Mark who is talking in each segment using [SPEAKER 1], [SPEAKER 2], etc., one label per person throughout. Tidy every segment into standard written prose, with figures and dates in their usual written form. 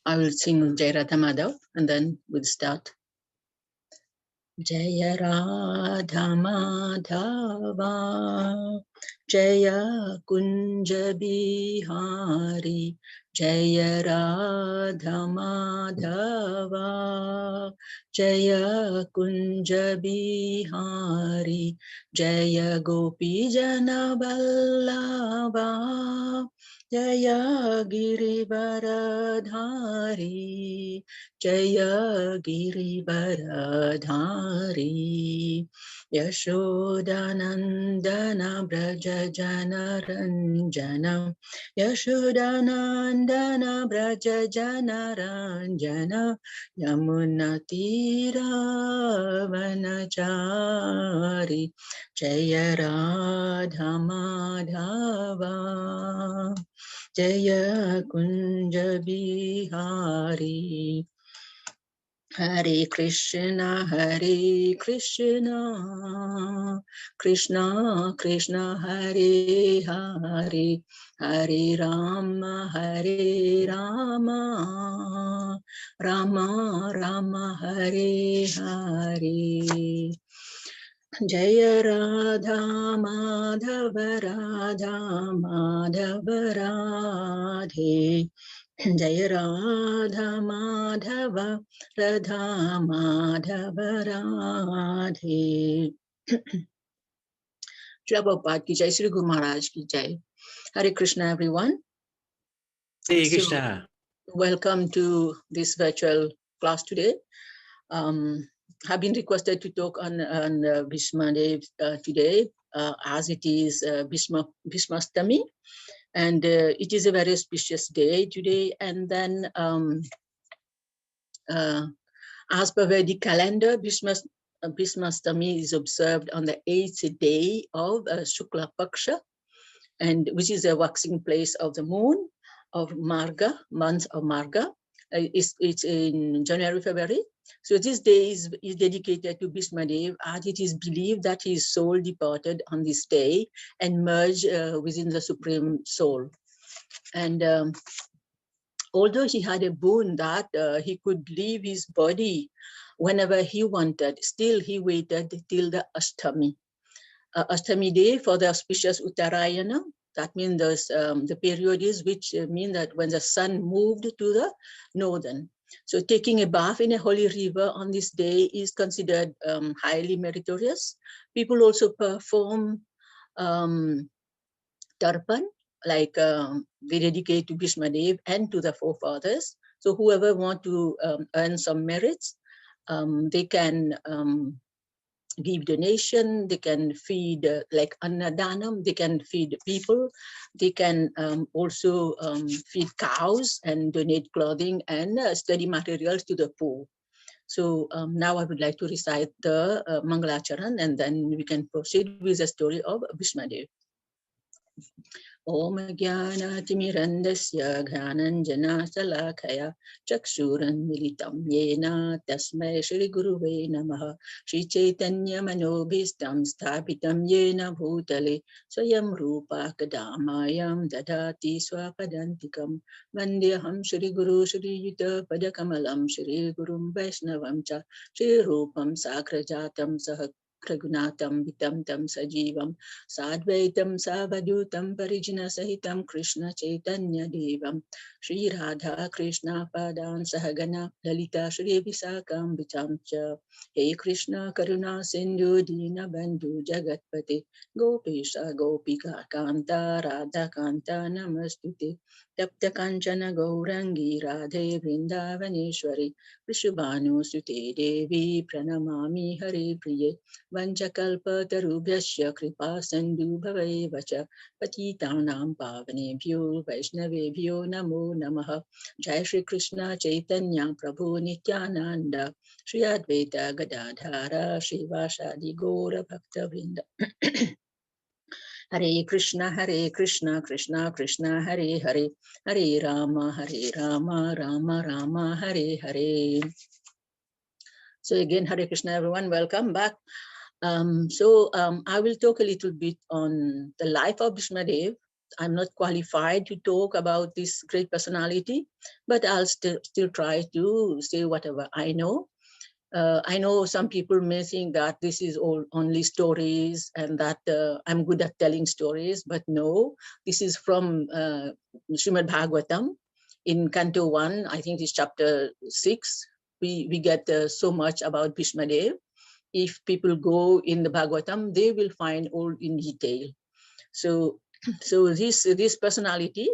[SPEAKER 1] I will sing Jai Radha Madhav and then we'll start. Jaya Radha Madhava, Jaya Kunja Bihari, Jaya Radha Madhava, Jaya Kunja Bihari, Jaya Gopi Jana Vallabha, Jaya Girivaradhari, Jaya Girivaradhari, Yashodanandana Braja Janaranjana, Yashodanandana Braja Janaranjana, Yamunatira Vanachari, Jaya Radha Madhava, Jaya Kunja Bihari. Hare Krishna, Krishna Krishna, Hare Hare, Hare Rama, Rama Rama, Hare Hare. Jaya Radha Madhava, Radha Madhava Radhe, Jaya Radha Madhava, Radha Madhava Radhe. Shri Prabhupada ki jai, Shri Guru Maharaj ki jai. Hare Krishna, everyone.
[SPEAKER 2] Hare Krishna.
[SPEAKER 1] So, welcome to this virtual class today. Have been requested to talk on Bhismastami today, as it is Bhismastami, and it is a very auspicious day today. And then, as per Vedic calendar, Bhismastami is observed on the 8th day of Shukla Paksha, and which is a waxing place of the moon of Marga, month of Marga. It's in January, February. So this day is dedicated to Bhismadev, as it is believed that his soul departed on this day and merged within the Supreme Soul. And although he had a boon that he could leave his body whenever he wanted, still he waited till the Ashtami. Ashtami day for the auspicious Uttarayana. That means the period is which mean that when the sun moved to the northern. So taking a bath in a holy river on this day is considered highly meritorious. People also perform tarpan, like they dedicate to Bhismadev and to the forefathers. So whoever want to earn some merits, they can give donation, they can feed like annadanam, they can feed people, they can also feed cows and donate clothing and study materials to the poor. So now I would like to recite the Mangalacharan, and then we can proceed with the story of Bhismadev. Om Jnana-timirandasya Gyananjana Salakaya Chakshuran Militam Yena Tasmai Shri Guruve Namaha Shri Chaitanya Manobhistam Sthapitam Yena Bhutale Swayam Rupa Kadamayam Dadati Swapadantikam Vandyaham Shri Guru Shri Yuta Padakamalam Shri Gurum Vaishnavam Cha Shri Rupam Sakrajatam Sahak Ragunatam Vitam Tam Sajivam Sadvaitam Savadutam Parijna Sahitam Krishna Chaitanya Devam Shri Radha Krishna Padan Sahagana Lalita Shri Visakam Vitamcha Hey Krishna Karuna Sindhu Dina Bandhu Jagatpate Gopesha Gopika Kanta Radha Kanta Namastute Tapta Kanchana Gaurangi Radhe Vrindavaneshwari Vishubhanu Sute Devi Pranamami Hare Priye Vanchakalpatarubhyasya kripa sandhu bhavaiva cha patitanam pavanebhyo vaishnavebhyo namo namaha. Jai Shri Krishna Chaitanya Prabhu Nityananda Shri Advaita Gadadhara Shri Vasadi Gora Bhakta Vrinda. Hare Krishna, Krishna Krishna, Hare Hare, Hare Rama, Rama Rama, Hare Hare. So again, Hare Krishna, everyone. Welcome back. I will talk a little bit on the life of Bhismadev I'm not qualified to talk about this great personality, but I'll still try to say whatever I know. I know some people may think that this is all only stories and that I'm good at telling stories, but no, this is from Srimad Bhagavatam in Canto 1, I think it's chapter 6. We get so much about Bhismadev. If people go in the Bhagavatam, they will find all in detail. So this personality,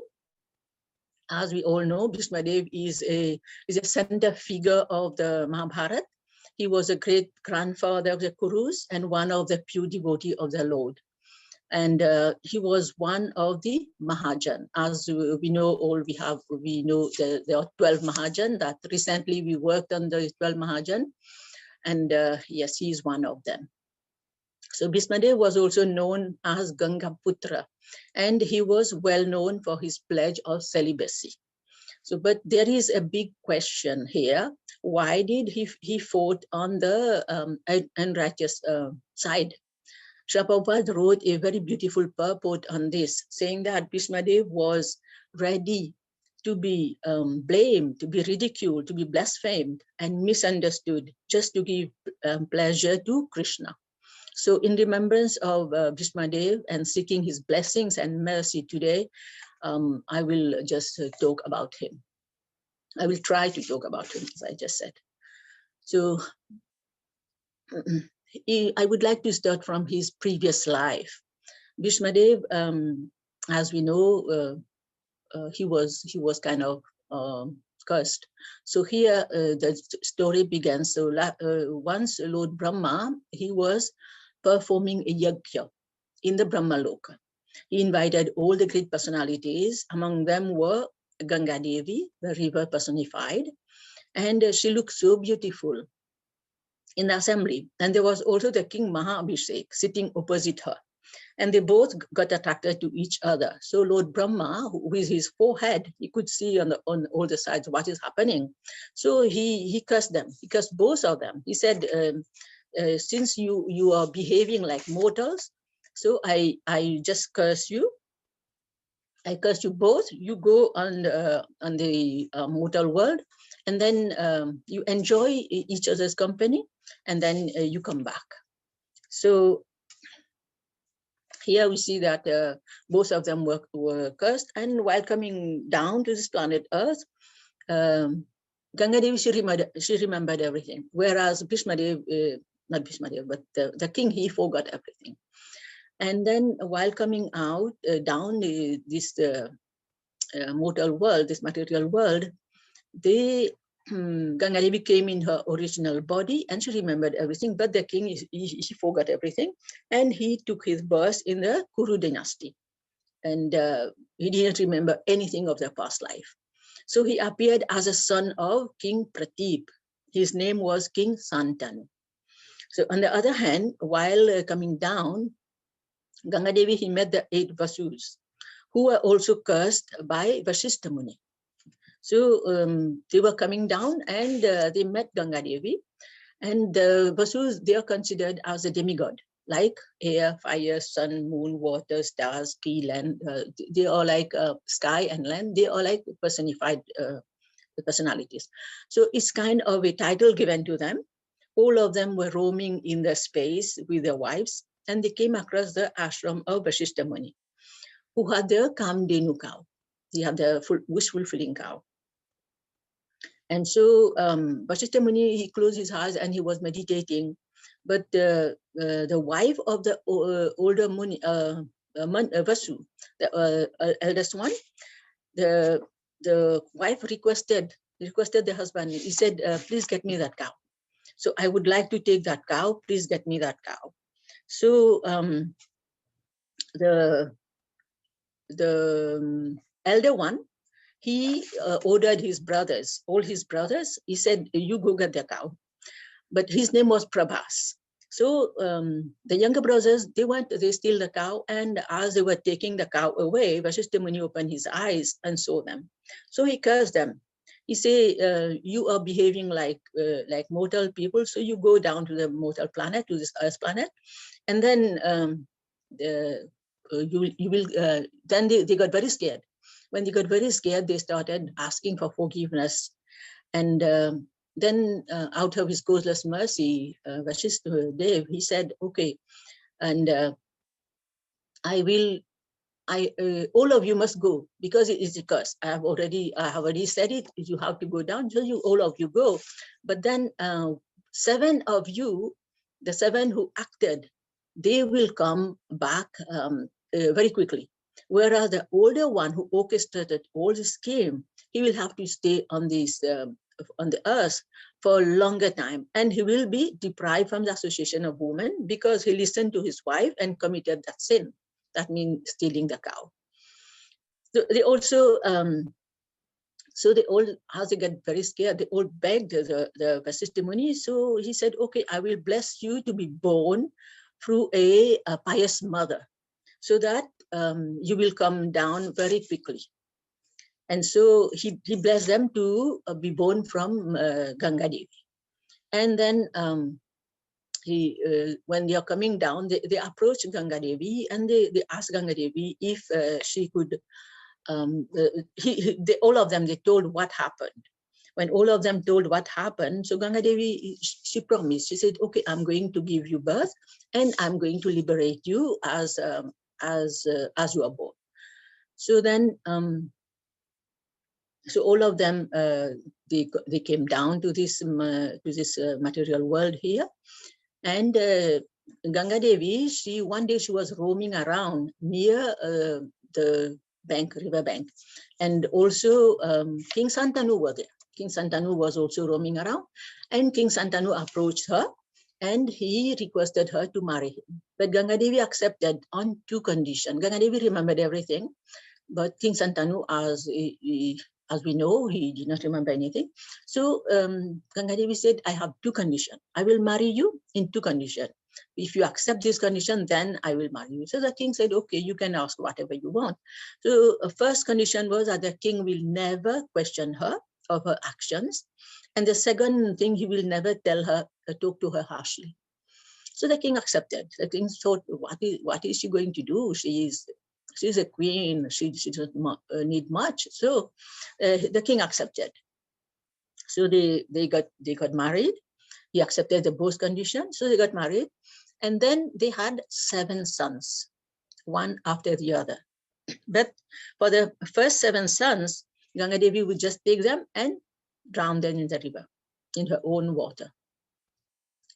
[SPEAKER 1] as we all know, Bhismadev is a center figure of the Mahabharata. He was a great grandfather of the Kurus and one of the pure devotee of the Lord. And he was one of the Mahajan. As we know, there are 12 Mahajan. That recently we worked on the 12 Mahajan, and yes, he is one of them. So Bhismadev was also known as Ganga Putra, and he was well known for his pledge of celibacy. So, but there is a big question here. Why did he fought on the unrighteous side? Prabhupada wrote a very beautiful purport on this, saying that Bhismadev was ready to be blamed, to be ridiculed, to be blasphemed, and misunderstood, just to give pleasure to Krishna. So in remembrance of Bhismadev and seeking his blessings and mercy today, I will just talk about him. I will try to talk about him, as I just said. So I would like to start from his previous life. Bhismadev, as we know, he was kind of cursed. So here the story begins. So once Lord Brahma, he was performing a yajna in the Brahma Loka. He invited all the great personalities. Among them were Ganga Devi, the river personified, and she looked so beautiful in the assembly. And there was also the King Mahabhishek sitting opposite her. And they both got attracted to each other. So Lord Brahma, with his forehead, he could see on all the sides what is happening. So he cursed them. He cursed both of them. He said, since you are behaving like mortals, so I just curse you. I curse you both. You go on the mortal world, and then you enjoy each other's company, and then you come back. So here we see that both of them were cursed, and while coming down to this planet Earth, Ganga Devi, she remembered everything, whereas Bhismadev, not Bhismadev, but the king, he forgot everything. And then while coming out down this mortal world, this material world, Ganga Devi came in her original body and she remembered everything, but the king, he forgot everything, and he took his birth in the Kuru dynasty, and he didn't remember anything of the past life. So he appeared as a son of King Pratip. His name was King Santanu. So on the other hand, while coming down, Ganga Devi, he met the 8 Vasus, who were also cursed by Vasishtha Muni. So they were coming down and they met Ganga Devi, and the Vasus, they are considered as a demigod, like air, fire, sun, moon, water, stars, sea, land. They are like sky and land. They are like personified personalities. So it's kind of a title given to them. All of them were roaming in the space with their wives, and they came across the ashram of Vasishtha Muni, who had the Kamdenu cow. He had the wish-fulfilling cow. And so Vasishtha Muni, he closed his eyes and he was meditating. But the wife of the older Muni, Vasu, the eldest one, the wife requested the husband. He said, please get me that cow. So I would like to take that cow. Please get me that cow. So the elder one, he ordered his brothers, all his brothers, he said, you go get the cow. But his name was Prabhas. So the younger brothers, they steal the cow, and as they were taking the cow away, Vasishtha Muni opened his eyes and saw them. So he cursed them. He said, you are behaving like mortal people, so you go down to the mortal planet, to this Earth planet, and then you will. Then they got very scared. When they got very scared, they started asking for forgiveness. And then out of his causeless mercy, Vashishtha, he said, okay, and all of you must go, because it is a curse. I have already said it. You have to go down, so all of you go. But then 7 of you, the 7 who acted, they will come back very quickly. Whereas the older one who orchestrated all the scheme, he will have to stay on this on the earth for a longer time, and he will be deprived from the association of women because he listened to his wife and committed that sin. That means stealing the cow. So they also, so they all, as they get very scared, they all begged the Vasishtha Muni. So he said, okay, I will bless you to be born through a pious mother, so that you will come down very quickly. And so he blessed them to be born from Ganga Devi. And then when they are coming down, they approach Ganga Devi and they ask Ganga Devi if she could, all of them, they told what happened. When all of them told what happened, so Ganga Devi, she promised, she said, okay, I'm going to give you birth and I'm going to liberate you as you are born. So then, so all of them, they came down to this material world here. And Ganga Devi, one day she was roaming around near the river bank. And also King Santanu was there. King Santanu was also roaming around. And King Santanu approached her and he requested her to marry him. But Ganga Devi accepted on 2 conditions. Ganga Devi remembered everything, but King Santanu, as we know, he did not remember anything. So Ganga Devi said, I have 2 conditions. I will marry you in 2 conditions. If you accept this condition, then I will marry you. So the king said, okay, you can ask whatever you want. So first condition was that the king will never question her of her actions. And the second thing, he will never tell her, talk to her harshly. So the king accepted. The king thought, what is she going to do? She's a queen. She doesn't need much. So the king accepted. So they got married. He accepted the both conditions. So they got married, and then they had 7 sons, one after the other. But for the first 7 sons, Ganga Devi would just take them and drown them in the river, in her own water.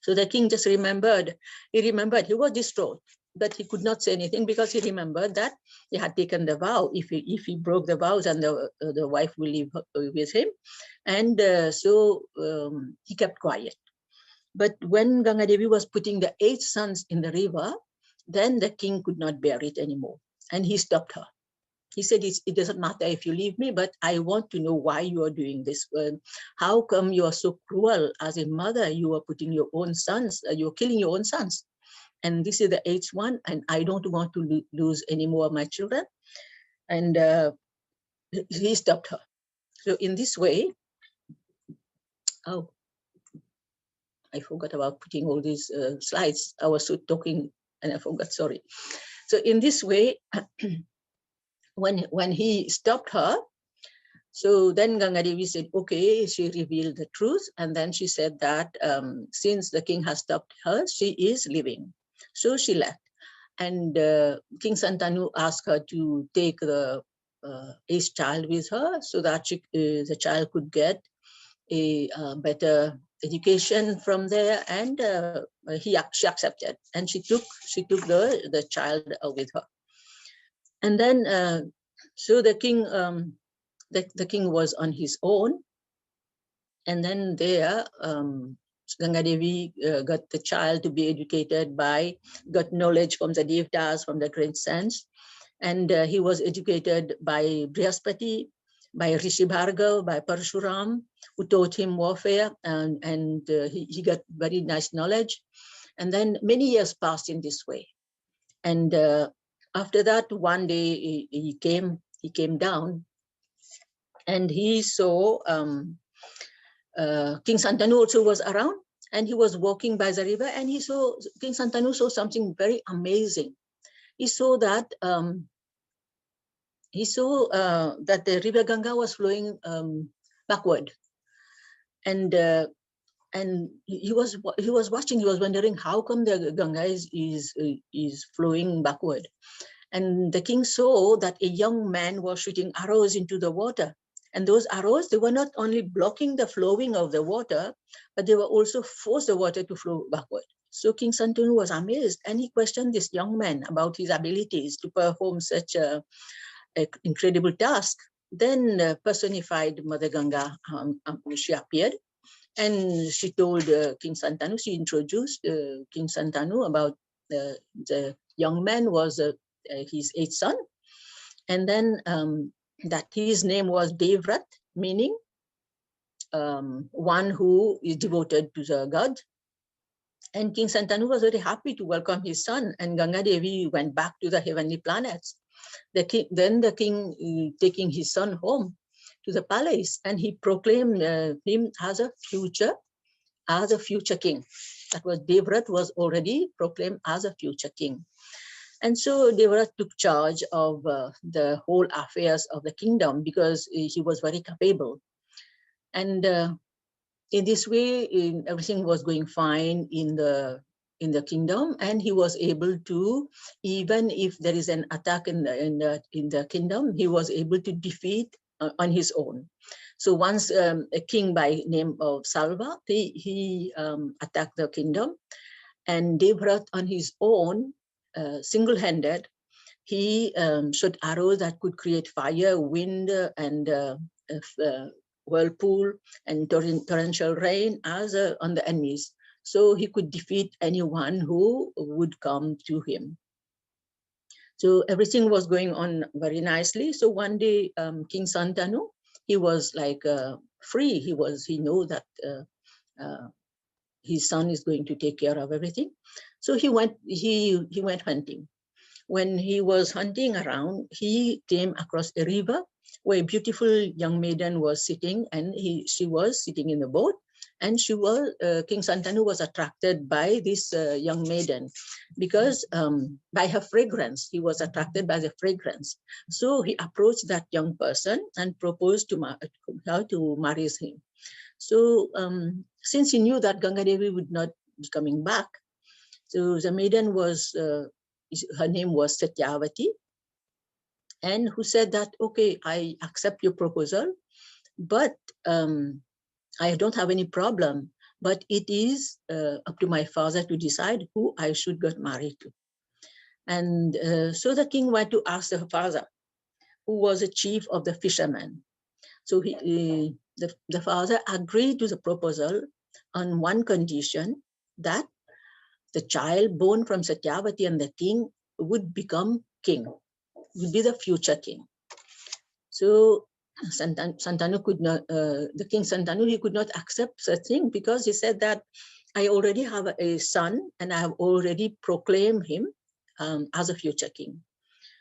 [SPEAKER 1] So the king just remembered. He was distraught, but he could not say anything because he remembered that he had taken the vow. If he broke the vows, and the wife will live with him, and so he kept quiet. But when Ganga Devi was putting the 8 sons in the river, then the king could not bear it anymore, and he stopped her. He said, it doesn't matter if you leave me, but I want to know why you are doing this. How come you are so cruel as a mother? You are putting your own sons, you're killing your own sons. And this is the 8th one, and I don't want to lose any more of my children. And he stopped her. So in this way, oh, I forgot about putting all these slides. I was so talking and I forgot, sorry. So in this way, when he stopped her, so then Ganga Devi said, okay, she revealed the truth. And then she said that since the king has stopped her, she is leaving. So she left. And King Santanu asked her to take the 8th child with her so that the child could get a better education from there. And she accepted. And she took the child with her. And then, so the king, the king was on his own. And then there, Ganga Devi got the child to be educated got knowledge from the Devtas, from the great saints. And he was educated by Brihaspati, by Rishi Bhargav, by Parshuram, who taught him warfare, and he got very nice knowledge. And then many years passed in this way. And after that, one day he came down, and he saw King Santanu also was around, and he was walking by the river, and King Santanu saw something very amazing. he saw that that the river Ganga was flowing backward, and he was watching. He was wondering how come the Ganga is flowing backward. And the king saw that a young man was shooting arrows into the water. And those arrows, they were not only blocking the flowing of the water, but they were also forced the water to flow backward. So King Santanu was amazed, and he questioned this young man about his abilities to perform such a incredible task. Then personified Mother Ganga, she appeared, and she told King Santanu, she introduced King Santanu about the young man was his 8th son, and then that his name was Devrat, meaning one who is devoted to the god. And King Santanu was very happy to welcome his son, and Ganga Devi went back to the heavenly planets. Then the king taking his son home to the palace, and he proclaimed him as a future king. That was Devrat was already proclaimed as a future king. And so Devrat took charge of the whole affairs of the kingdom because he was very capable. And in this way, everything was going fine in the kingdom, and he was able to, even if there is an attack in the kingdom, he was able to defeat on his own. So once a king by name of Salva, he attacked the kingdom, and Devrat on his own, single-handed, he shot arrows that could create fire, wind, and whirlpool and torrential rain as on the enemies. So he could defeat anyone who would come to him. So everything was going on very nicely. So one day, King Santanu, he was like free. He knew that his son is going to take care of everything. So he went hunting. When he was hunting around, he came across a river where a beautiful young maiden was sitting, and she was sitting in the boat, and King Santanu was attracted by this young maiden because by her fragrance, he was attracted by the fragrance. So he approached that young person and proposed how to marry him. So since he knew that Ganga Devi would not be coming back, so the maiden was, her name was Satyavati, and who said that, okay, I accept your proposal, but I don't have any problem, but it is up to my father to decide who I should get married to. And so the king went to ask the father, who was a chief of the fishermen. So the father agreed to the proposal on one condition, that the child born from Satyavati and the king would become king, would be the future king. So Santanu could not, the King Santanu, he could not accept such thing because he said that I already have a son and I have already proclaimed him as a future king.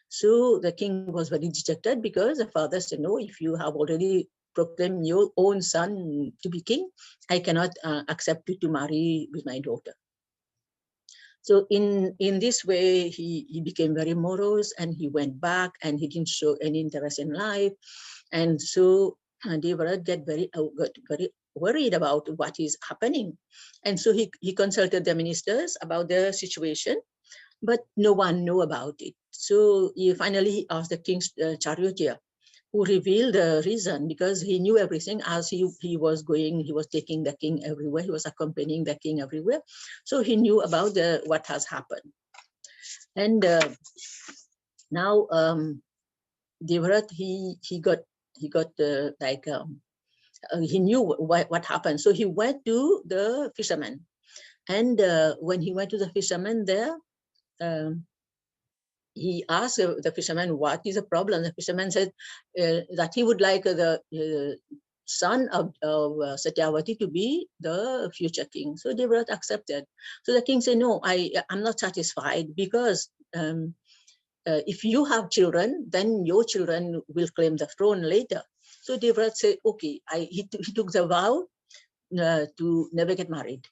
[SPEAKER 1] So the king was very dejected because the father said, no, if you have already proclaimed your own son to be king, I cannot accept you to marry with my daughter. So in this way, he became very morose, and he went back, and he didn't show any interest in life. And so Devrat got very worried about what is happening. And so he consulted the ministers about the situation, but no one knew about it. So finally he asked the king's charioteer, who revealed the reason, because he knew everything as he was taking the king everywhere, he was accompanying the king everywhere. So he knew about what has happened. And now Devrat, he knew what happened. So he went to the fisherman. And when he went to the fisherman there, he asked the fisherman, what is the problem? The fisherman said that he would like the son of Satyavati to be the future king. So Devrat accepted. So the king said, no, I'm not satisfied, because if you have children, then your children will claim the throne later. So Devrat said, okay, he took the vow to never get married.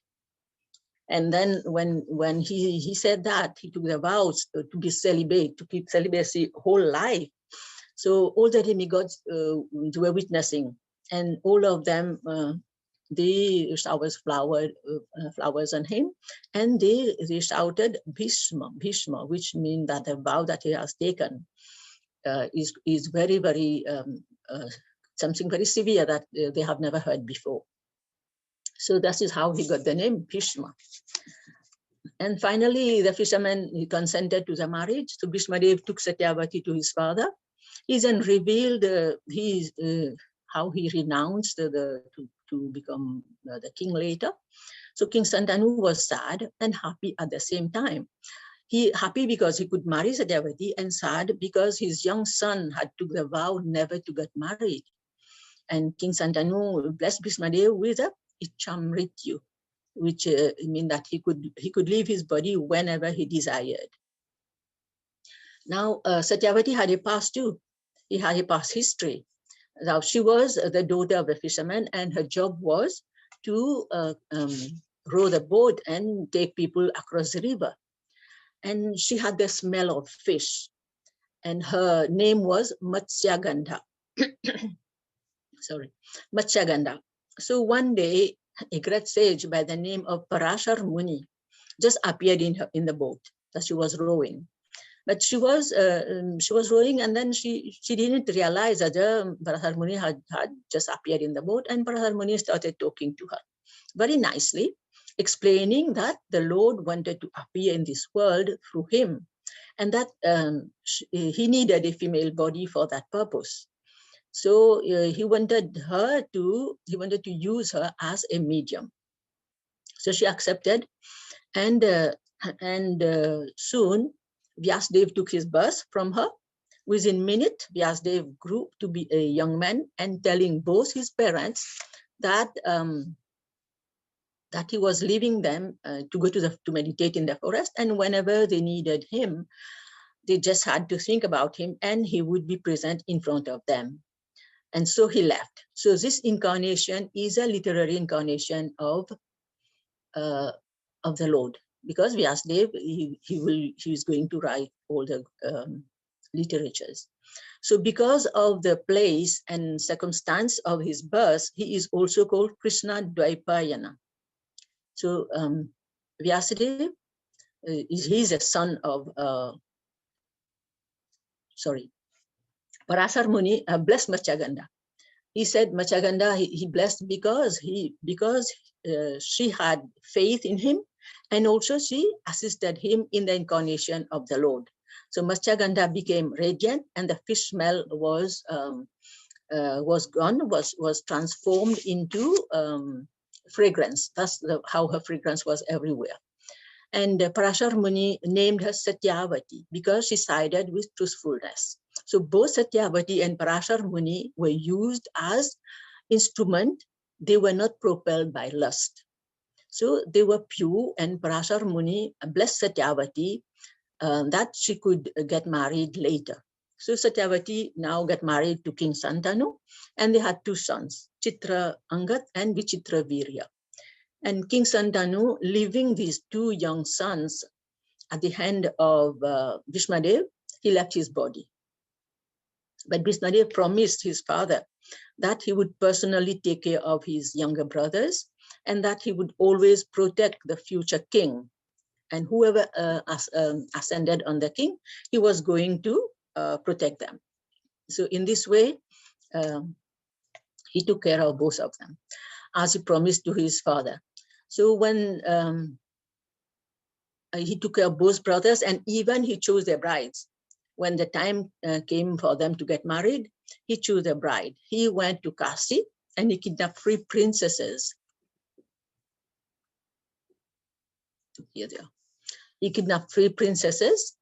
[SPEAKER 1] And then when he said that, he took the vows to be celibate, to keep celibacy whole life. So all the demigods were witnessing, and all of them they showered flowers on him, and they shouted Bhisma, which means that the vow that he has taken is very, very something very severe that they have never heard before. So that is how he got the name Bhisma. And finally, the fisherman, he consented to the marriage. So Bhismadev took Satyavati to his father. He then revealed how he renounced to become the king later. So King Santanu was sad and happy at the same time. He happy because he could marry Satyavati, and sad because his young son had took the vow never to get married. And King Santanu blessed Bhismadev with a Ichamrityu, which means that he could leave his body whenever he desired. Now Satyavati had a past too. He had a past history. Now she was the daughter of a fisherman, and her job was to row the boat and take people across the river. And she had the smell of fish, and her name was Matsyagandha. Sorry, Matsyagandha. So one day, a great sage by the name of Parashar Muni just appeared in the boat that she was rowing. But she was rowing, and then she didn't realize that Parashar Muni had just appeared in the boat, and Parashar Muni started talking to her very nicely, explaining that the Lord wanted to appear in this world through him, and that he needed a female body for that purpose. So he wanted to use her as a medium. So she accepted, and soon Vyasdev took his birth from her. Within a minute, Vyasdev grew to be a young man, and telling both his parents that that he was leaving them to go to meditate in the forest, and whenever they needed him, they just had to think about him, and he would be present in front of them. And so he left. So this incarnation is a literary incarnation of the Lord, because Vyasdev he is going to write all the literatures. So because of the place and circumstance of his birth, he is also called Krishna Dvaipayana. So Vyasadeva he's a son of Parasar Muni blessed Matsyagandha. He said Matsyagandha he blessed because she had faith in him, and also she assisted him in the incarnation of the Lord. So Matsyagandha became radiant, and the fish smell was gone, was transformed into fragrance. That's how her fragrance was everywhere. And Parashar Muni named her Satyavati because she sided with truthfulness. So both Satyavati and Parashar Muni were used as instrument. They were not propelled by lust. So they were pure, and Parashar Muni blessed Satyavati that she could get married later. So Satyavati now got married to King Santanu, and they had two sons, Chitra Angat and Vichitra Virya. And King Santanu, leaving these two young sons at the hand of Bhismadev, he left his body. But Bhismadev promised his father that he would personally take care of his younger brothers, and that he would always protect the future king. And whoever ascended on the king, he was going to protect them. So in this way, he took care of both of them, as he promised to his father. So when he took care of both brothers, and even he chose their brides. When the time came for them to get married, he chose a bride. He went to Kasi, and he kidnapped 3 princesses. Here they are. He kidnapped 3 princesses,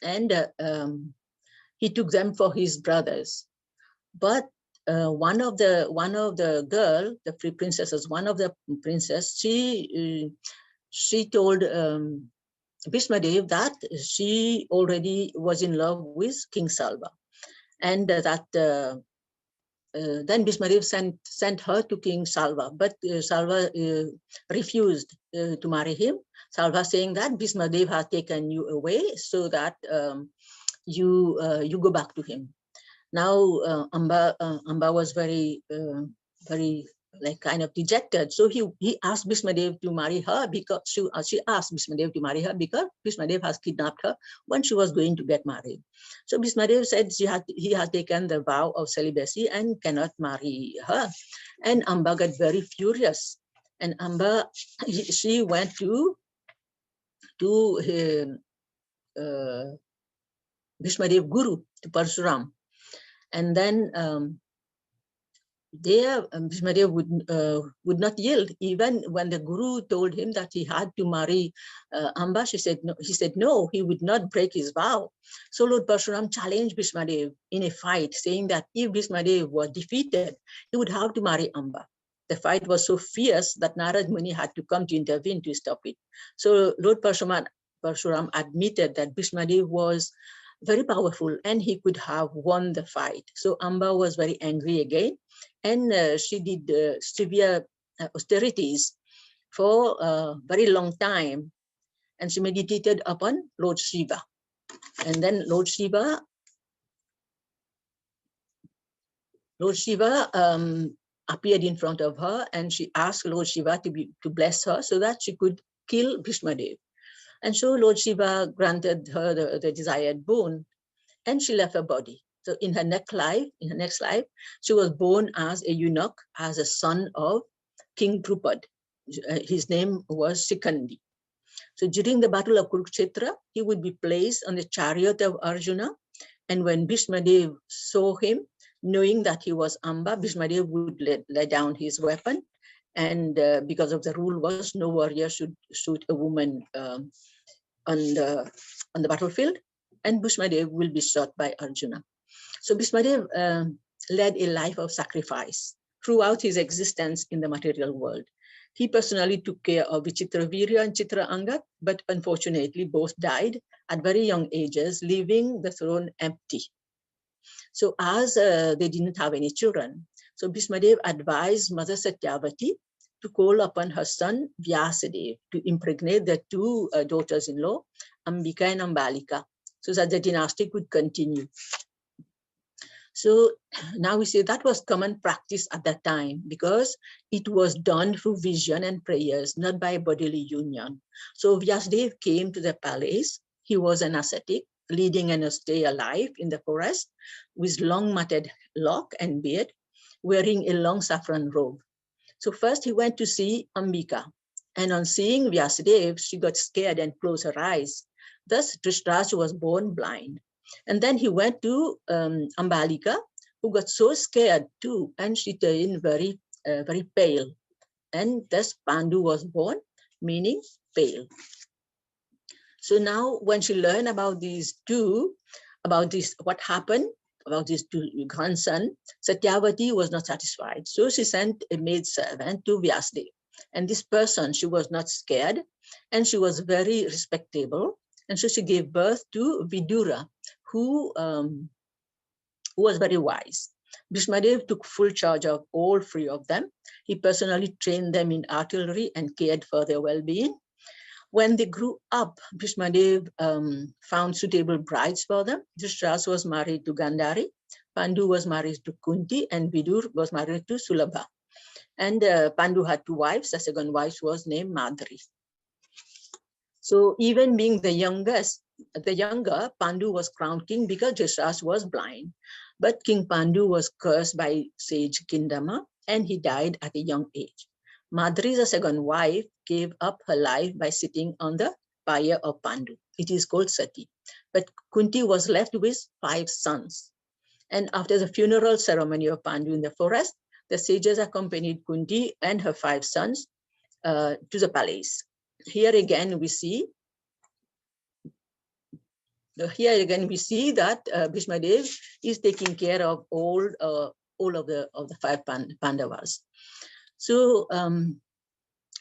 [SPEAKER 1] and he took them for his brothers. But one of the girl, the 3 princesses, one of the princess, she told Bhismadev that she already was in love with King Salva, and that then Bhismadev sent her to King Salva, but Salva refused to marry him. Salva saying that Bhismadev has taken you away, so that you go back to him. Now Amba was very like kind of dejected. So he asked Bhismadev to marry her, because she asked Bhismadev to marry her because Bhismadev has kidnapped her when she was going to get married. So Bhismadev said he had taken the vow of celibacy and cannot marry her. And Amba got very furious. And Amba, she went to Bhismadev Guru, to Parsuram. And then there Bhismadev would not yield. Even when the Guru told him that he had to marry Amba, he said no, he would not break his vow. So Lord Parsuram challenged Bhismadev in a fight, saying that if Bhismadev was defeated, he would have to marry Amba. The fight was so fierce that Narad Muni had to come to intervene to stop it. So Lord Parsuram admitted that Bhismadev was very powerful and he could have won the fight. So Amba was very angry again, and she did severe austerities for a very long time, and she meditated upon Lord Shiva. And then Lord Shiva appeared in front of her, and she asked Lord Shiva to bless her so that she could kill Bhismadev. And so Lord Shiva granted her the desired boon, and she left her body. So in her next life, she was born as a eunuch, as a son of King Drupad. His name was Sikandi. So during the battle of Kurukshetra, he would be placed on the chariot of Arjuna. And when Bhismadev saw him, knowing that he was Amba, Bhismadev would lay down his weapon. And because of the rule was no warrior should shoot a woman on the battlefield, and Bhismadev will be shot by Arjuna. So Bhismadev led a life of sacrifice throughout his existence in the material world. He personally took care of Vichitravirya and Chitraangad, but unfortunately both died at very young ages, leaving the throne empty. So as they didn't have any children, so Bhismadev advised Mother Satyavati to call upon her son Vyasadeva to impregnate the two daughters-in-law, Ambika and Ambalika, so that the dynasty could continue. So now we say that was common practice at that time, because it was done through vision and prayers, not by bodily union. So Vyasadeva came to the palace. He was an ascetic, leading an austere life in the forest, with long matted lock and beard, wearing a long saffron robe. So first he went to see Ambika, and on seeing Vyasadeva, she got scared and closed her eyes. Thus Dhritarashtra was born blind. And then he went to Ambalika, who got so scared too, and she turned very pale. And thus Pandu was born, meaning pale. So now when she learned about what happened, about these two grandsons, Satyavati was not satisfied. So she sent a maid servant to Vyasadeva. And this person, she was not scared, and she was very respectable. And so she gave birth to Vidura, who was very wise. Bhismadev took full charge of all three of them. He personally trained them in artillery and cared for their well-being. When they grew up, Bhismadev found suitable brides for them. Dhritarashtra was married to Gandhari, Pandu was married to Kunti, and Vidur was married to Sulabha. And Pandu had two wives. The second wife was named Madri. So even being the younger, Pandu was crowned king because Dhritarashtra was blind. But King Pandu was cursed by sage Kindama, and he died at a young age. Madri, the second wife, gave up her life by sitting on the pyre of Pandu. It is called Sati. But Kunti was left with 5 sons. And after the funeral ceremony of Pandu in the forest, the sages accompanied Kunti and her 5 sons to the palace. Here again we see that Bhismadev is taking care of all of the 5 Pandavas. So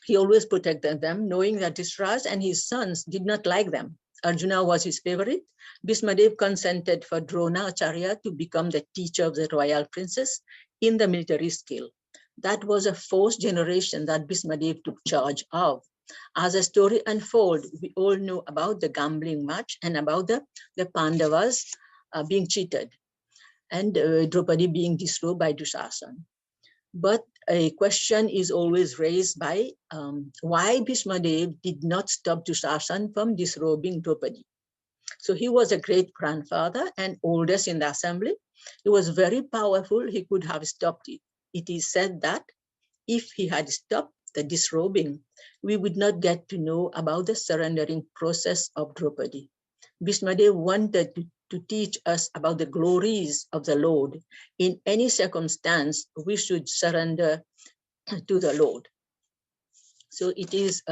[SPEAKER 1] he always protected them, knowing that Dhritarashtra and his sons did not like them. Arjuna was his favorite. Bhismadev consented for Drona Acharya to become the teacher of the royal princess, in the military skill. That was a fourth generation that Bhismadev took charge of. As the story unfolds, we all know about the gambling match and about the Pandavas being cheated and Draupadi being disrobed by Dushasana. But a question is always raised by why Bhismadev did not stop Dushasana from disrobing Draupadi. So he was a great grandfather and oldest in the assembly. He was very powerful. He could have stopped it. It is said that if he had stopped the disrobing, we would not get to know about the surrendering process of Draupadi. Bhismadev wanted to teach us about the glories of the Lord. In any circumstance, we should surrender to the Lord. So it is,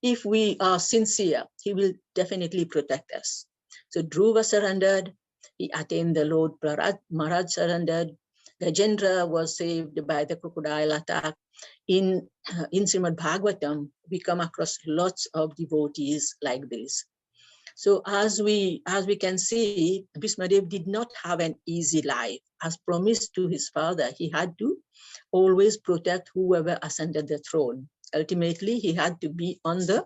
[SPEAKER 1] if we are sincere, he will definitely protect us. So Dhruva surrendered, he attained the Lord, Maharaj surrendered, Gajendra was saved by the crocodile attack. In Srimad Bhagavatam, we come across lots of devotees like this. So as we can see, Bhismadev did not have an easy life. As promised to his father, he had to always protect whoever ascended the throne. Ultimately, he had to be on the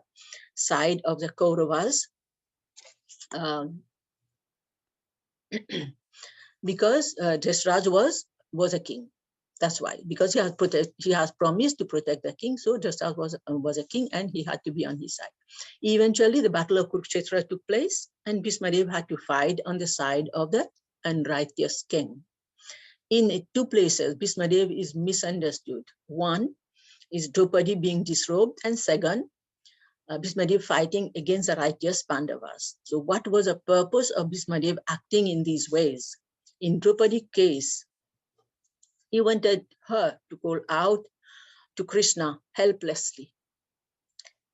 [SPEAKER 1] side of the Kauravas because Dhritarashtra was a king. That's why, because he has promised to protect the king, so Dhritarashtra was a king and he had to be on his side. Eventually, the Battle of Kurukshetra took place and Bhismadev had to fight on the side of the unrighteous king. In two places, Bhismadev is misunderstood. One is Draupadi being disrobed, and second, Bhismadev fighting against the righteous Pandavas. So what was the purpose of Bhismadev acting in these ways? In Draupadi's case, he wanted her to call out to Krishna helplessly.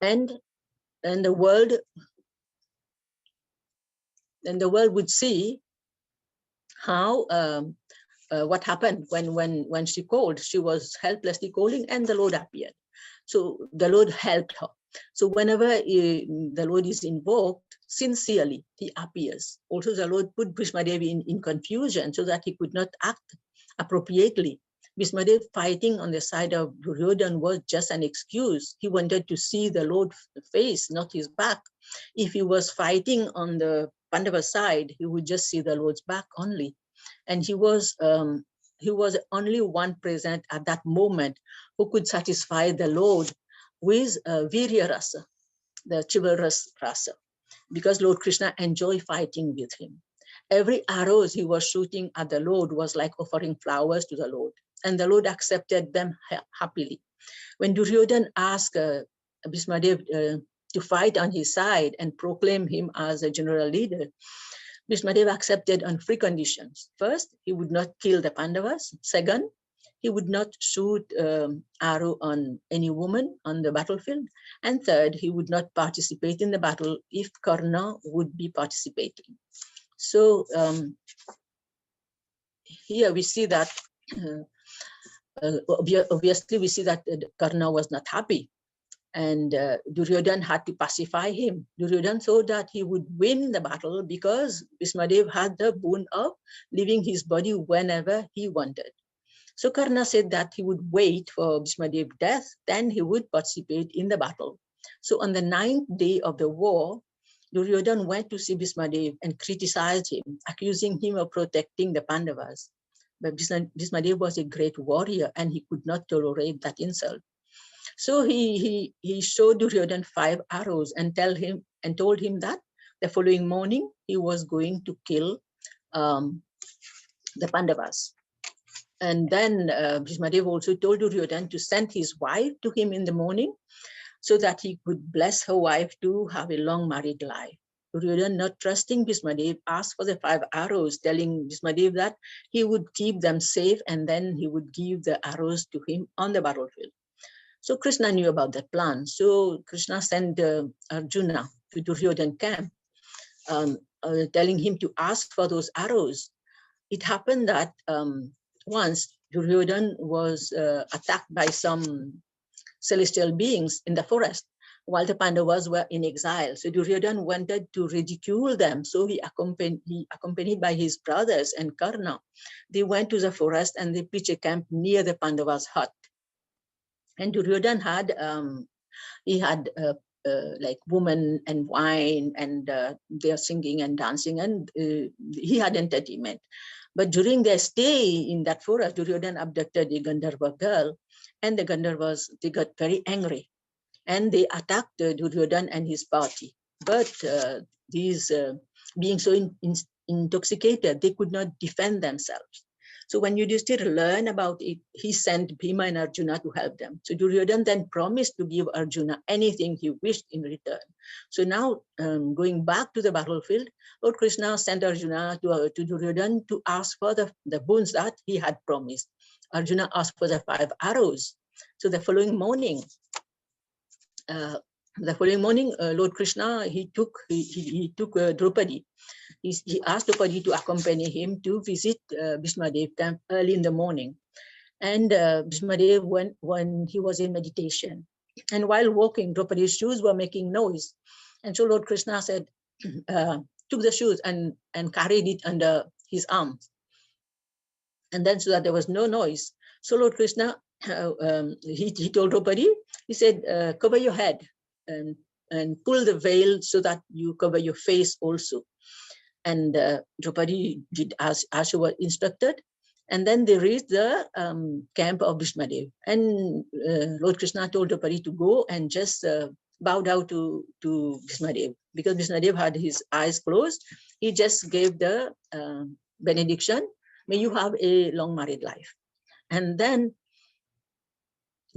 [SPEAKER 1] And the world would see how what happened when she called. She was helplessly calling and the Lord appeared. So the Lord helped her. So whenever the Lord is invoked, sincerely, he appears. Also, the Lord put Bhismadev in confusion so that he could not act appropriately. Bhismadev fighting on the side of Duryodhana was just an excuse. He wanted to see the Lord's face, not his back. If he was fighting on the Pandava side, he would just see the Lord's back only. And he was only one present at that moment who could satisfy the Lord with Virya Rasa, the chivalrous rasa, because Lord Krishna enjoyed fighting with him. Every arrows he was shooting at the Lord was like offering flowers to the Lord, and the Lord accepted them happily. When Duryodhana asked Bhismadev to fight on his side and proclaim him as a general leader, Bhismadev accepted on three conditions. First, he would not kill the Pandavas. Second, he would not shoot arrow on any woman on the battlefield. And third, he would not participate in the battle if Karna would be participating. So here we see that, obviously we see that Karna was not happy. And Duryodhana had to pacify him. Duryodhana thought that he would win the battle because Bhismadev had the boon of leaving his body whenever he wanted. So Karna said that he would wait for Bhismadev's death, then he would participate in the battle. So on the 9th day of the war, Duryodhana went to see Bhismadev and criticized him, accusing him of protecting the Pandavas. But Bhismadev was a great warrior and he could not tolerate that insult. So he showed Duryodhana 5 arrows and told him that the following morning he was going to kill the Pandavas. And then Bhismadev also told Duryodhana to send his wife to him in the morning so that he could bless her wife to have a long married life. Duryodhana, not trusting Bhismadev, asked for the 5 arrows, telling Bhismadev that he would keep them safe and then he would give the arrows to him on the battlefield. So Krishna knew about that plan. So Krishna sent Arjuna to Duryodhana camp, telling him to ask for those arrows. It happened that once Duryodhana was attacked by some celestial beings in the forest. while the Pandavas were in exile. So Duryodhana wanted to ridicule them. So he accompanied by his brothers and Karna. They went to the forest and they pitched a camp near the Pandavas' hut. And Duryodhana had like women and wine, and they are singing and dancing, and he had entertainment. But during their stay in that forest, Duryodhana abducted a Gandharva girl, and the Gandharvas, they got very angry, and they attacked Duryodhana and his party. But these being so intoxicated, they could not defend themselves. So when Yudhishthira learned about it, he sent Bhima and Arjuna to help them. So Duryodhana then promised to give Arjuna anything he wished in return. So now, going back to the battlefield, Lord Krishna sent Arjuna to Duryodhana to ask for the boons that he had promised. Arjuna asked for the 5 arrows. So the following morning, Lord Krishna, he took Draupadi. He asked Draupadi to accompany him to visit Bhismadev camp early in the morning. And Bhismadev went when he was in meditation. And while walking, Draupadi's shoes were making noise. And so Lord Krishna said, took the shoes and carried it under his arm. And then so that there was no noise. So Lord Krishna, he told Draupadi, he said, cover your head and pull the veil so that you cover your face also. And Draupadi did as she was instructed. And then they reached the camp of Bhismadev. And Lord Krishna told Draupadi to go and just bow down to Bhismadev. Because Bhismadev had his eyes closed, he just gave the benediction, may you have a long married life. And then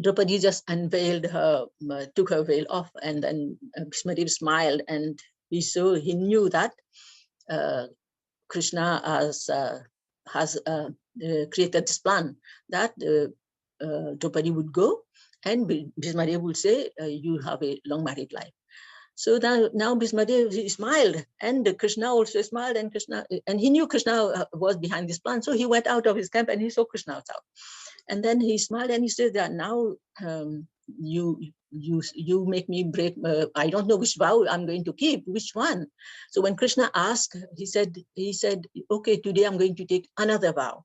[SPEAKER 1] Draupadi just unveiled her, took her veil off, and then Bhismadev smiled, and he knew that Krishna has created this plan that Draupadi would go, and Bhismadev would say, you have a long married life. So now Bhismadev, he smiled, and Krishna also smiled, and he knew Krishna was behind this plan. So he went out of his camp and he saw Krishna out. And then he smiled and he said that now you make me break, I don't know which vow I'm going to keep, which one. So when Krishna asked, he said, okay, today I'm going to take another vow.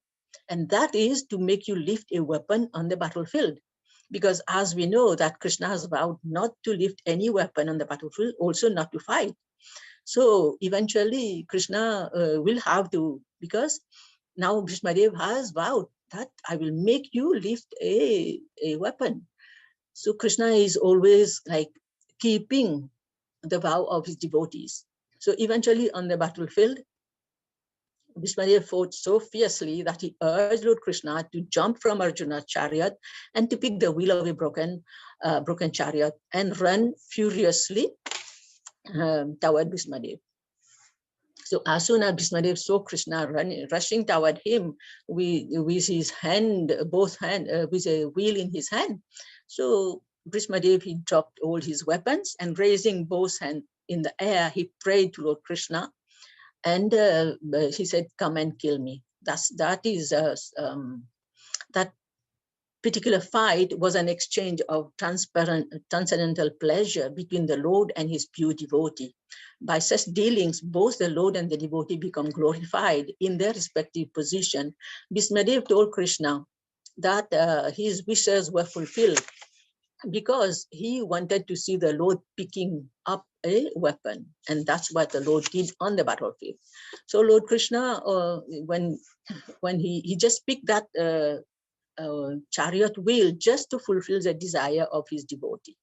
[SPEAKER 1] And that is to make you lift a weapon on the battlefield. Because as we know that Krishna has vowed not to lift any weapon on the battlefield, also not to fight. So eventually Krishna will have to, because now Bhismadev has vowed that I will make you lift a weapon. So Krishna is always like keeping the vow of his devotees. So eventually on the battlefield, Bhismadev fought so fiercely that he urged Lord Krishna to jump from Arjuna's chariot and to pick the wheel of a broken chariot and run furiously toward Bhismadev. So as soon as Bhismadev saw Krishna rushing toward him with his hand, with a wheel in his hand, so Bhismadev, he dropped all his weapons and raising both hands in the air, he prayed to Lord Krishna, and he said, "Come and kill me." That particular fight was an exchange of transcendental pleasure between the Lord and his pure devotee. By such dealings, both the Lord and the devotee become glorified in their respective position. Bhismadev told Krishna that his wishes were fulfilled because he wanted to see the Lord picking up a weapon, and that's what the Lord did on the battlefield. So Lord Krishna, when he just picked that chariot wheel just to fulfill the desire of his devotee.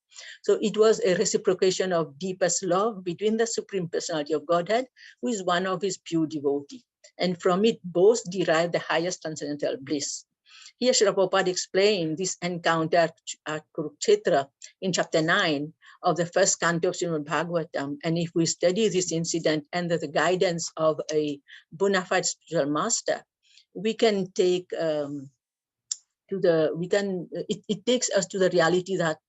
[SPEAKER 1] So it was a reciprocation of deepest love between the Supreme Personality of Godhead, who is one of his pure devotee. And from it, both derive the highest transcendental bliss. Here, Srila Prabhupada explained this encounter at Kurukshetra in chapter 9 of the first canto of Srimad Bhagavatam. And if we study this incident under the guidance of a bona fide spiritual master, we can take it takes us to the reality that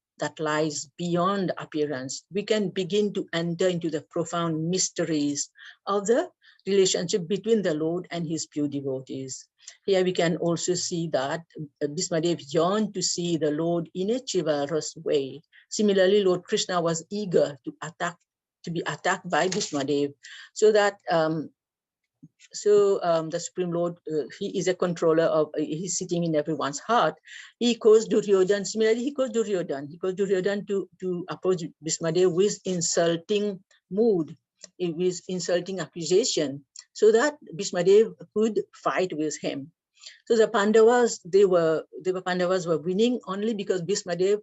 [SPEAKER 1] lies beyond appearance. We can begin to enter into the profound mysteries of the relationship between the Lord and his pure devotees. Here we can also see that Bhismadev yearned to see the Lord in a chivalrous way. Similarly, Lord Krishna was eager to be attacked by Bhismadev, so that the Supreme Lord, he is a controller of, he's sitting in everyone's heart. He caused Duryodhan, similarly he caused Duryodhan to approach Bhismadev with insulting mood, with insulting accusation, so that Bhismadev could fight with him. So the Pandavas, Pandavas were winning only because Bhismadev,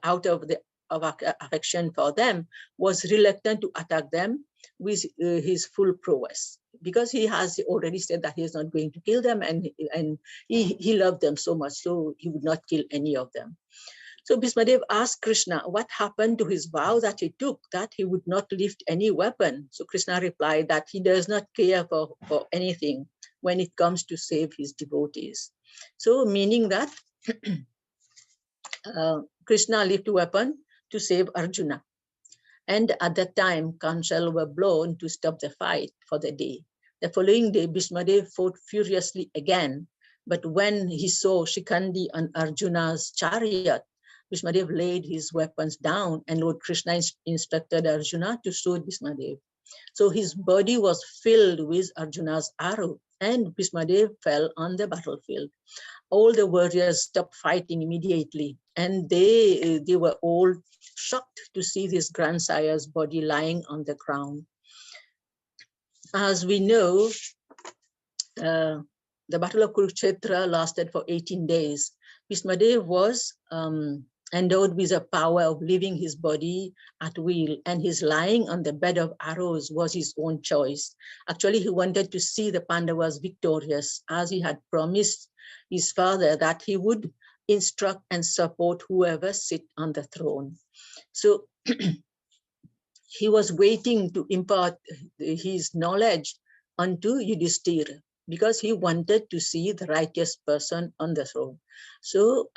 [SPEAKER 1] out of affection for them, was reluctant to attack them with his full prowess, because he has already said that he is not going to kill them, and he loved them so much, so he would not kill any of them. So Bhismadev asked Krishna what happened to his vow that he took, that he would not lift any weapon. So Krishna replied that he does not care for anything when it comes to save his devotees. So meaning that Krishna lifted a weapon to save Arjuna. And at that time, counsel were blown to stop the fight for the day. The following day, Bhismadev fought furiously again. But when he saw Shikhandi on Arjuna's chariot, Bhismadev laid his weapons down, and Lord Krishna instructed Arjuna to shoot Bhismadev. So his body was filled with Arjuna's arrow, and Bhismadev fell on the battlefield. All the warriors stopped fighting immediately, and they were all shocked to see this grandsire's body lying on the ground. As we know, the Battle of Kurukshetra lasted for 18 days. Bhismadev was endowed with the power of leaving his body at will, and his lying on the bed of arrows was his own choice. Actually, he wanted to see the Pandavas victorious, as he had promised his father that he would instruct and support whoever sit on the throne. So he was waiting to impart his knowledge unto Yudhishthira, because he wanted to see the righteous person on the throne. So,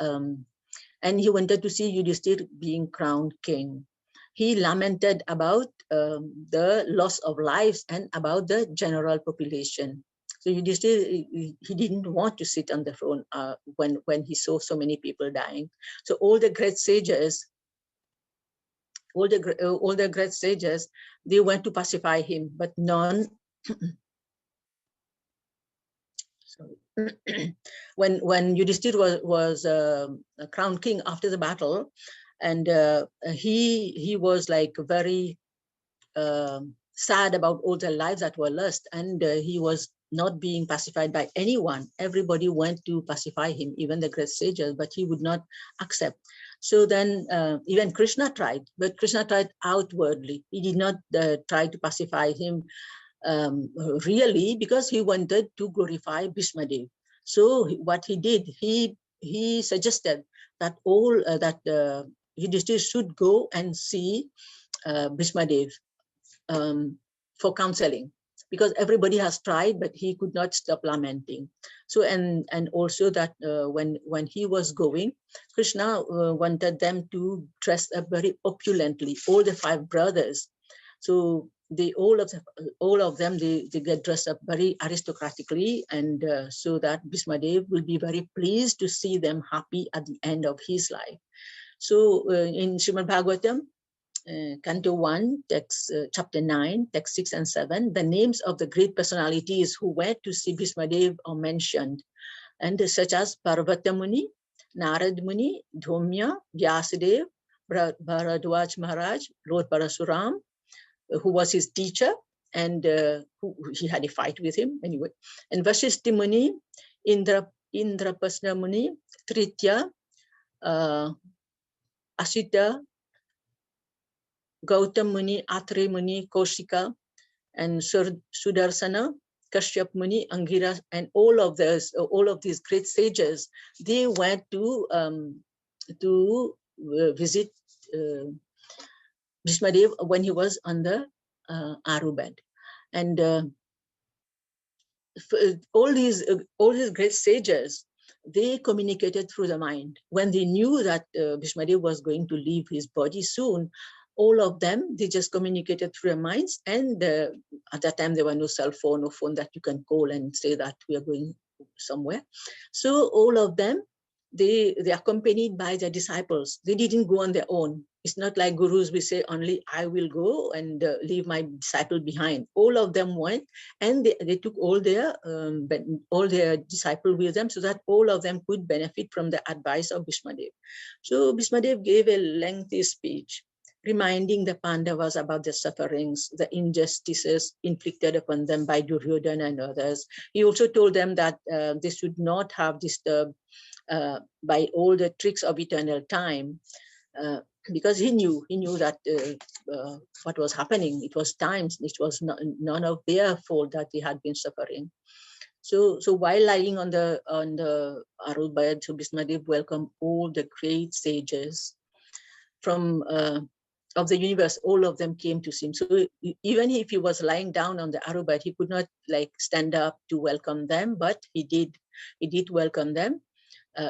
[SPEAKER 1] and he wanted to see Yudhishthira being crowned king. He lamented about the loss of lives and about the general population. So Yudhishthira, he didn't want to sit on the throne when he saw so many people dying. So all the great sages, all the great sages, they went to pacify him, but none. when Yudhishthira was crowned king after the battle, and he was like very sad about all the lives that were lost, and he was not being pacified by anyone. Everybody went to pacify him, even the great sages, but he would not accept. So then even Krishna tried, but Krishna tried outwardly. He did not try to pacify him really, because he wanted to glorify Bhismadev. So what he did, he suggested that Yudhishthira should go and see Bhismadev for counseling, because everybody has tried, but he could not stop lamenting. So and also that when he was going, Krishna wanted them to dress up very opulently, all the 5 brothers. So all of them they get dressed up very aristocratically, and so that Bhismadev will be very pleased to see them happy at the end of his life. So in Srimad Bhagavatam, Canto 1, text chapter 9, text 6 and 7, the names of the great personalities who went to see Bhismadev are mentioned, and such as Parvata Muni, Narad Muni, Dhomya, Vyasadev, Bharadwaj Maharaj, Lord Parasuram, who was his teacher, and he had a fight with him anyway, and Vashishti Muni, Indrapasna Muni, Tritya, Asita, Gautam Muni, Atre Muni, Kaushika, and Sudarsana, Kashyap Muni, Angira, and all of these great sages, they went to visit Bhismadev when he was on the Aru bed. And all these great sages, they communicated through the mind. When they knew that Bhismadev was going to leave his body soon, all of them, they just communicated through their minds. And at that time, there were no cell phone or phone that you can call and say that we are going somewhere. So all of them, they accompanied by their disciples. They didn't go on their own. It's not like gurus, we say only I will go and leave my disciple behind. All of them went, and they took all their disciple with them, so that all of them could benefit from the advice of Bhismadev. So Bhismadev gave a lengthy speech reminding the Pandavas about the sufferings, the injustices inflicted upon them by Duryodhana and others. He also told them that they should not have disturbed by all the tricks of eternal time, because he knew that what was happening. It was times. It was none of their fault that they had been suffering. So while lying on the arrow bed, so Bhismadev welcomed all the great sages from of the universe. All of them came to see him. So even if he was lying down on the arrow bed, he could not like stand up to welcome them, but he did welcome them.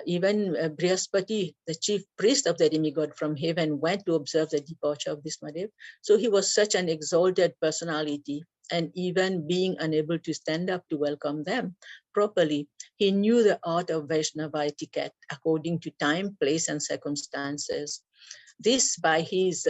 [SPEAKER 1] Even Brihaspati, the chief priest of the demigod from heaven, went to observe the departure of Bhismadev. So he was such an exalted personality, and even being unable to stand up to welcome them properly, he knew the art of Vaishnava etiquette according to time, place, and circumstances. This by his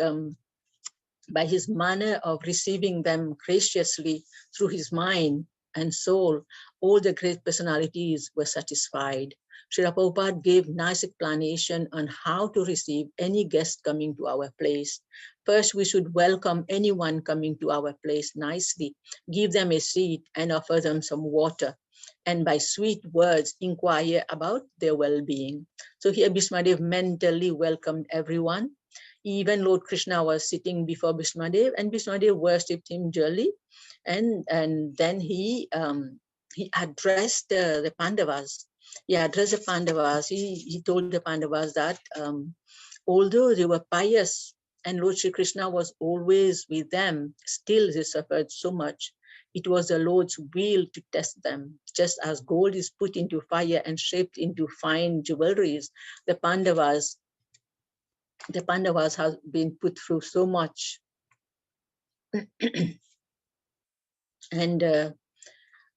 [SPEAKER 1] manner of receiving them graciously through his mind and soul, all the great personalities were satisfied. Srila Prabhupada gave nice explanation on how to receive any guest coming to our place. First, we should welcome anyone coming to our place nicely, give them a seat and offer them some water, and by sweet words inquire about their well-being. So here Bhismadev mentally welcomed everyone. Even Lord Krishna was sitting before Bhismadev, and Bhismadev worshipped him dearly. And then he addressed the Pandavas. He addressed the Pandavas. He told the Pandavas that although they were pious and Lord Shri Krishna was always with them, still they suffered so much. It was the Lord's will to test them. Just as gold is put into fire and shaped into fine jewelries, the Pandavas have been put through so much. And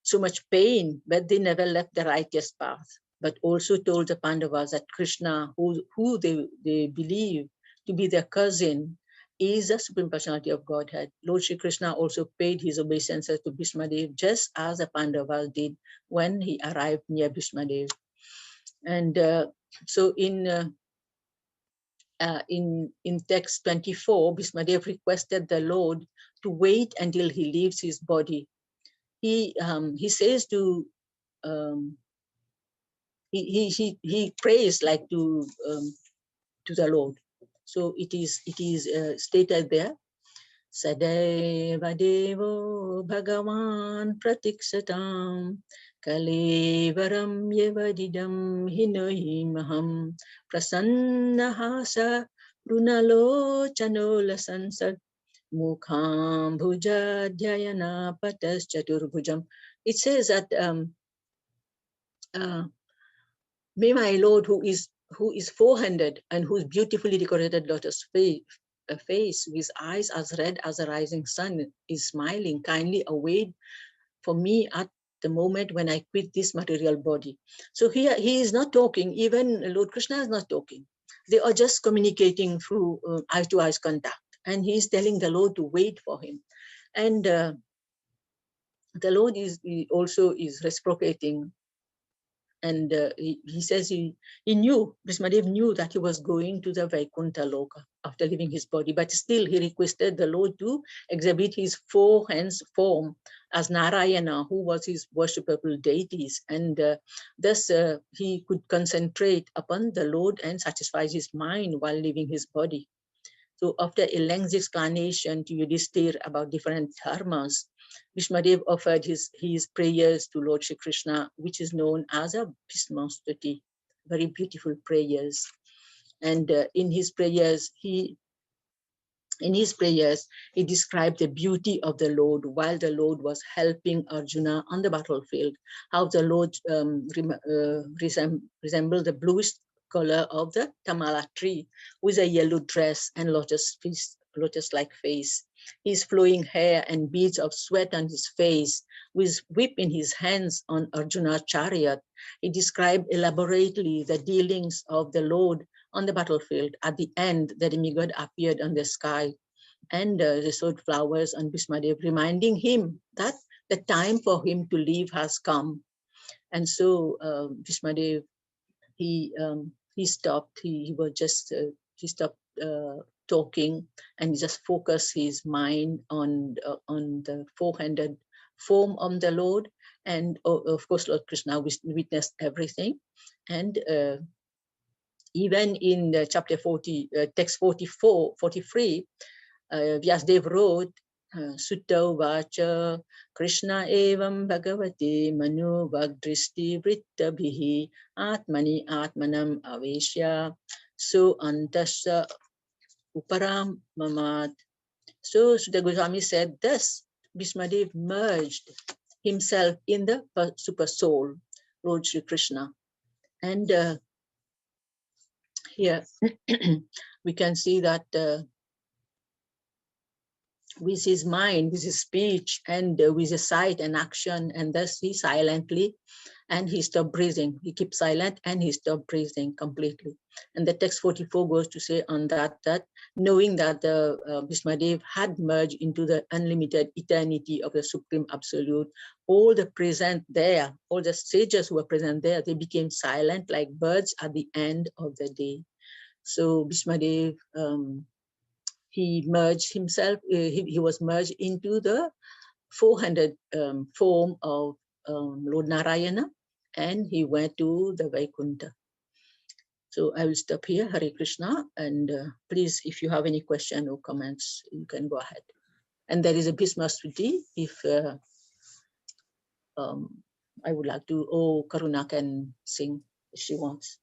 [SPEAKER 1] so much pain, but they never left the righteous path, but also told the Pandavas that Krishna, who they believe to be their cousin, is the Supreme Personality of Godhead. Lord Shri Krishna also paid his obeisances to Bhismadev, just as the Pandavas did when he arrived near Bhismadev. And so in text 24, Bhismadev requested the Lord to wait until he leaves his body. He says to he prays like to the Lord. So it is stated there. Sadeva Devo Bhagavan Pratiksatam Kalevaram Yevadidam Hinohimaham Prasannahasa Runalo Chanola Sansad Mukham Bhuja Dhyayana Patas Chaturbhujam. It says that may my Lord, who is 400 and whose beautifully decorated lotus face with eyes as red as a rising sun is smiling, kindly await for me at the moment when I quit this material body. So here he is not talking, even Lord Krishna is not talking. They are just communicating through eye-to-eye contact, and he is telling the Lord to wait for him. And the Lord also is reciprocating. And he says he knew, Bhismadev knew that he was going to the Vaikuntha Loka after leaving his body, but still he requested the Lord to exhibit his 4 hands form as Narayana, who was his worshipable deities. And thus he could concentrate upon the Lord and satisfy his mind while leaving his body. So after a lengthy explanation to Yudhishthira about different dharmas, Bhismadev offered his prayers to Lord Shri Krishna, which is known as a Bhismastami, very beautiful prayers. And in his prayers, he described the beauty of the Lord while the Lord was helping Arjuna on the battlefield, how the Lord resembled the bluish color of the Tamala tree with a yellow dress and lotus lotus-like face, his flowing hair and beads of sweat on his face, with whip in his hands on Arjuna's chariot. He described elaborately the dealings of the Lord on the battlefield. At the end, the demigod appeared on the sky and bestowed flowers on Bhismadev, reminding him that the time for him to leave has come. And so Bhismadev, he stopped. He was just he stopped talking, and he just focused his mind on the four-handed form of the Lord. And of course, Lord Krishna witnessed everything. And even in the chapter 40, text 43, Vyasdev wrote, Sutta Vacha Krishna evam bhagavati manu vagdristi vrittabhihi atmani atmanam aveshya so antasya uparam mamat. So Sutta Goswami said thus, Bhismadev merged himself in the super soul, Lord Sri Krishna. And here we can see that with his mind, with his speech, and with his sight and action, and thus he silently, and he stopped breathing. He kept silent and he stopped breathing completely. And the text 44 goes to say on that knowing that the Bhismadev had merged into the unlimited eternity of the Supreme Absolute, all the present there, all the sages who were present there, they became silent like birds at the end of the day. So Bhismadev, he merged himself, he was merged into the 400 form of Lord Narayana, and he went to the Vaikuntha. So I will stop here, Hare Krishna, and please, if you have any question or comments, you can go ahead. And there is a Bhismastami, if I would like to, Karuna can sing if she wants.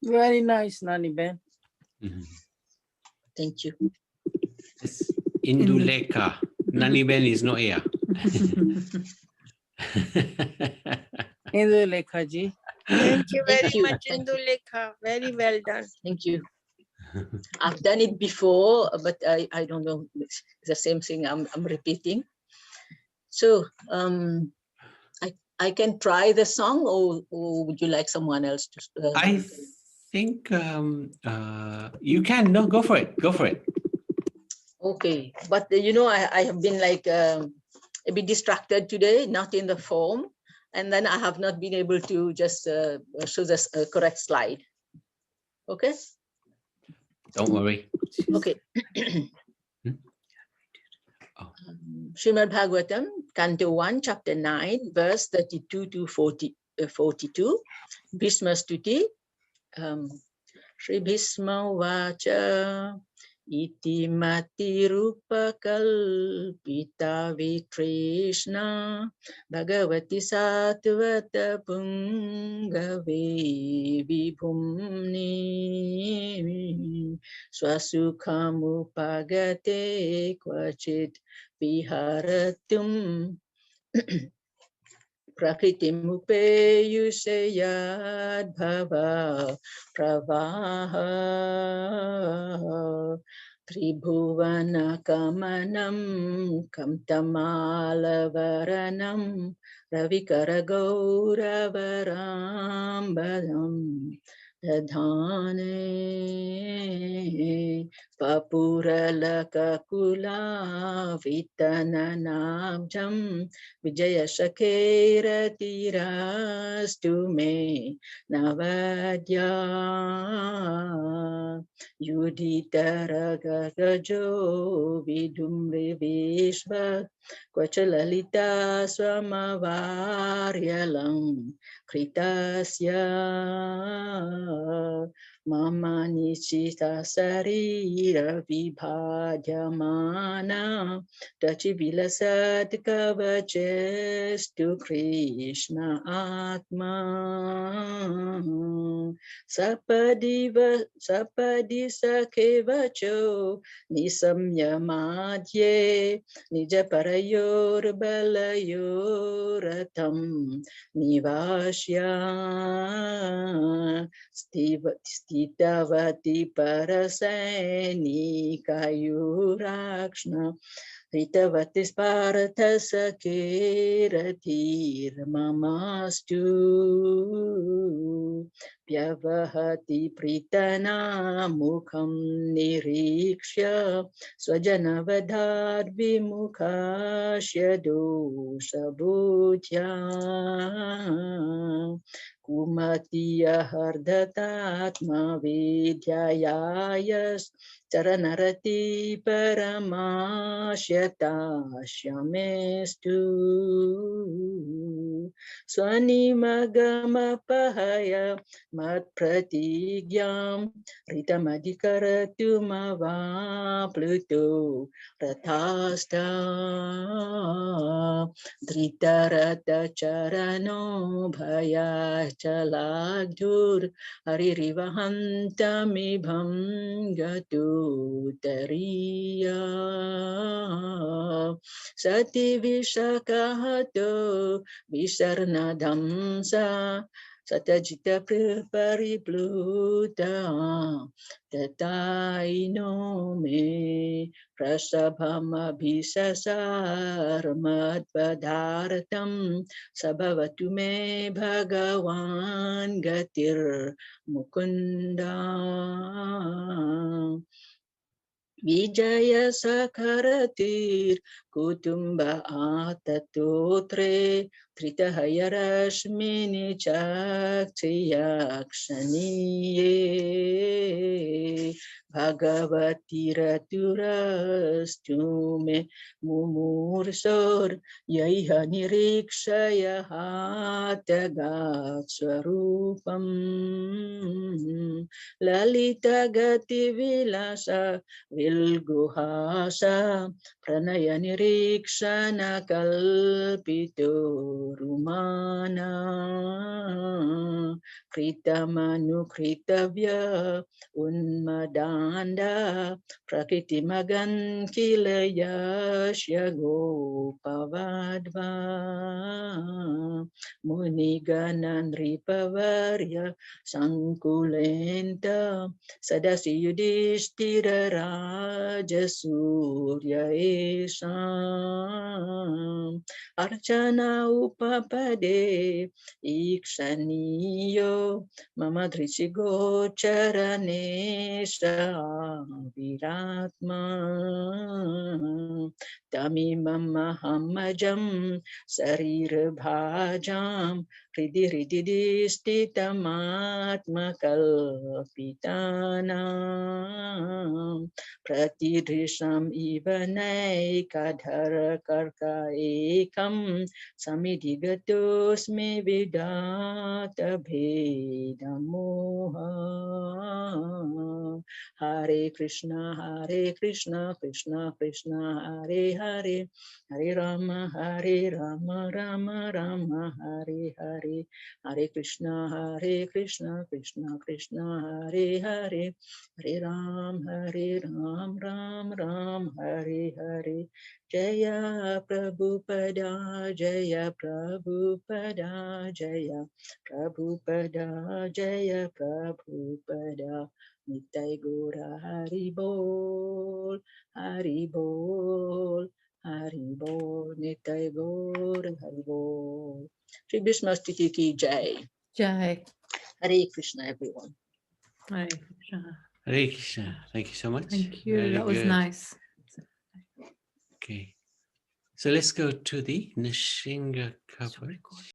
[SPEAKER 3] Very nice, Nani Ben.
[SPEAKER 1] Thank you.
[SPEAKER 2] Yes. Induleka. Nani Ben is not here.
[SPEAKER 3] Induleka ji.
[SPEAKER 4] Thank you very
[SPEAKER 1] Thank you.
[SPEAKER 4] much, Induleka. Very well done.
[SPEAKER 1] Thank you. I've done it before, but I don't know. It's the same thing I'm repeating. So I can try the song, or would you like someone else to?
[SPEAKER 2] I think you can. No, go for it. Go for it.
[SPEAKER 1] Okay, but you know, I have been like a bit distracted today, not in the form, and then I have not been able to just show the correct slide. Okay.
[SPEAKER 2] Don't worry.
[SPEAKER 1] Okay. Srimad Bhagavatam, Canto 1, Chapter 9, verse 32 to 42. Bhismastami. Shri Bhisma Vacha Iti Mati Rupa Kalpita Vitrishna Bhagavati Satvata Pungave Vibhumni Swasukhamupagate Kvachit Viharatum Prakritimupe bhava pravaha Tribhuvana kamanam kamtamala ravikara gauravarambalam dadhane papuralakakula vitananabjam Vijaya Shakera Tirastu me Navadya Yudhitara Gagajo Vidumre Vishva Kwachalalita Swamavaryalam Kritasya Mama Nishita Sarira Vibhadyamana Tachivilasat Kavachestu Krishna Atma Sapadi Sakevacho Nisamya Madhye Nijaparayor Balayoratam Nivashya Stiva Hitavati Parasani Kayurakshna Hitavatis Parathasa Kiratir Mamastu Pyavahati Pritana Mukham Nirikshya Swajanavadhar Vimukhashya Doshabhutya Kumatiya Hardatatma Vidyayayas Charanarati Paramashya Shamestu Swanimagama Mat Pratigyam Ritamadhikaratu Mava Pluto Rathasta Dhritarata Charano Bhaya Chalagdur Haririvahantamibham Gatu Tariya Sati Vishakahato Visarnadhamsa Satajita Paripluta Tataino me Prasabhama Bhisasar Madvadartam Sabhavatu me Bhagavan Gatir Mukunda Vijaya Sakaratir Kutumba Atatotre Tritahayarashmini Chakshiyakshaniye Bhagavati Raturastume Mumursor Yaiha Nirikshaya Hatagat Swarupam Lalita Gati Vilasa Vilguhasa Pranaya Nirikshana Kalpito Rumana Kritamanu Kritavya Unmadanda Prakriti Magan Kilayashya Gopavadva Muniganan Ripavarya Sankulenta Sadasi Yudhishthira Raja Surya Esam Archana Upapade Ikshaniyo Mama Drisigo Charanesha Viratma Tamimam Mahamajam Sarir Bhajam Hridi Hridi Kalpitanam Pratidrisham Ivanai Kadhara Karka Ekam Samidigatosmi Vidata Bhedamoha Hare Krishna Krishna Krishna Hare Hare Hare Rama Rama Rama Hare Hare Hare Krishna Krishna Krishna Hare Hare Hare Ram Ram Hare Hare Jaya Prabhupada Jaya Prabhupada Jaya Prabhupada Jaya Prabhupada Nitai Gora Hari Bol Hari Bol Hari Bol Nitai Gora Hari Bol Shri Bhismastami ki Jai.
[SPEAKER 5] Jai.
[SPEAKER 1] Hare Krishna, everyone.
[SPEAKER 5] Hare Krishna.
[SPEAKER 2] Hare Krishna. Thank you so much.
[SPEAKER 5] Thank you.
[SPEAKER 2] Very
[SPEAKER 5] That was
[SPEAKER 2] good.
[SPEAKER 5] nice.
[SPEAKER 2] Okay. So let's go to the Nishinga cover.